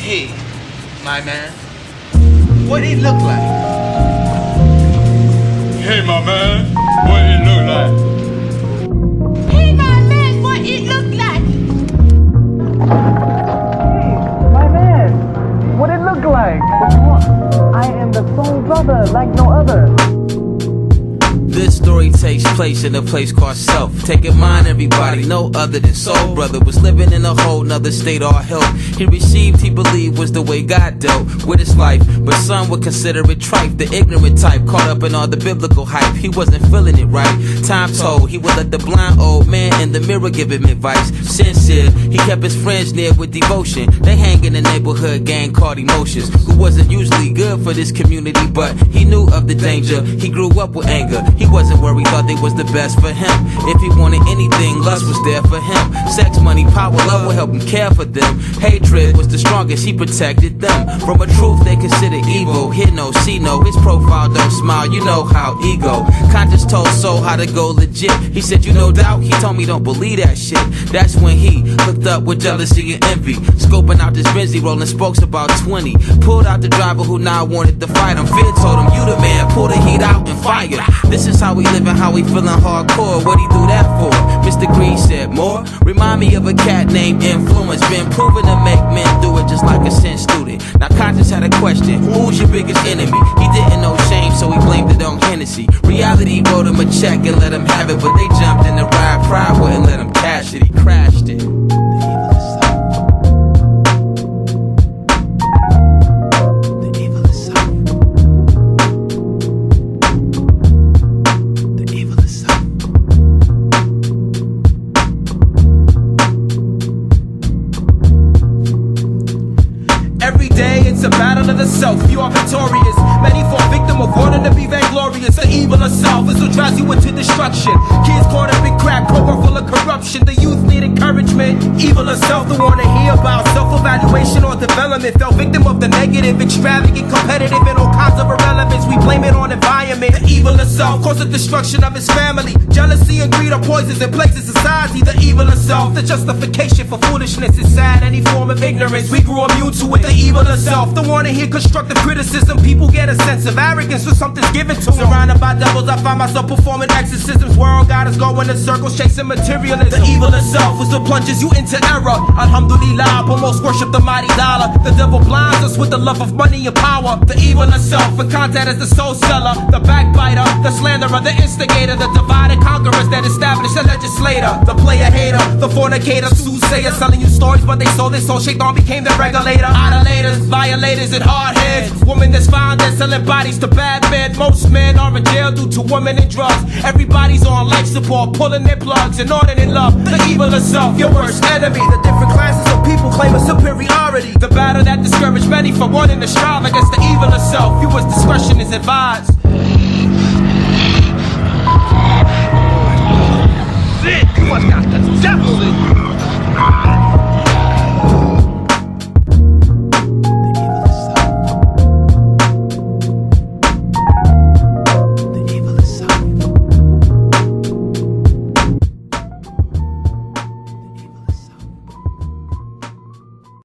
Hey, my man, what it look like? Hey, my man, what it look like? Hey, my man, what it look like? Hey, my man, what it look like? What you want? I am the soul brother like no other. This story takes place in a place called Self. Take in mind everybody, no other than Soul Brother was living in a whole nother state all help. He received, he believed was the way God dealt with his life, but some would consider it trife. The ignorant type, caught up in all the biblical hype. He wasn't feeling it right. Time told, he would let the blind old man in the mirror give him advice. Sincere, he kept his friends near with devotion. They hang in the neighborhood gang called Emotions, who wasn't usually good for this community, but he knew of the danger. He grew up with anger. He wasn't where he thought they was the best for him. If he wanted anything, lust was there for him. Sex, money, power, love would help him care for them. Hatred was the strongest, he protected them from a truth they consider evil. Hear no, see no, his profile don't smile, you know how ego. Conscious told Soul how to go legit. He said, you no doubt, he told me don't believe that shit. That's when he hooked up with jealousy and envy, scoping out this Benzie, rolling spokes about 20. Pulled out the driver who now wanted to fight him. Fear told him, you the man, pull the heat out and fire. This is how we living, how we feeling hardcore. What he do that for? Mr. Green said more. Remind me of a cat named Influence. Been proven to make men do it just like a sin student. Now Conscious had a question, who's your biggest enemy? He didn't know shame, so he blamed it on Hennessy. Reality wrote him a check and let him have it, but they jumped in the ride. Pride wouldn't let him cash it, he crashed it. Every day it's a battle of the self, you are victorious. Many fall victim of wanting to be vainglorious. The evil of self is what drives you into destruction. Kids caught up in crack, cohort full of corruption. The youth need encouragement. Evil of self, the one to hear about self-evaluation or development. Fell victim of the negative, extravagant, competitive, and all kinds of irrelevance. We blame it on environment. The evil of self caused the destruction of his family. Jealousy and greed are poisons in place in society. The evil of self, the justification for foolishness is sad. Any form of ignorance, we grew immune to it. The evil of self, the one to hear constructive criticism. People get a sense of arrogance when something's given to them. Surrounded by devils, I find myself performing exorcisms. World got us going in circles, chasing materialism. The evil of self is what plunges you into error. Alhamdulillah, almost worship the mighty dollar. The devil blinds us with the love of money and power. The evil of self, in contact as the soul seller, the backbiter, the slanderer, the instigator, the divided conquerors that establish the legislator, the player hater, the fornicator, soothsayer, selling you stories, but they sold their soul. Shaitan became the regulator. Idolaters, violators, and hardheads. Women that's fine, that's selling bodies to bad men. Most men are in jail due to women and drugs. Everybody's on life support, pulling their plugs, inordinate love. The evil of self, your worst enemy. The different classes of people claim a superiority. The battle that discouraged many from wanting to strive against the evil of self. Viewers' discretion is advised. Shit, you must got the devil in you.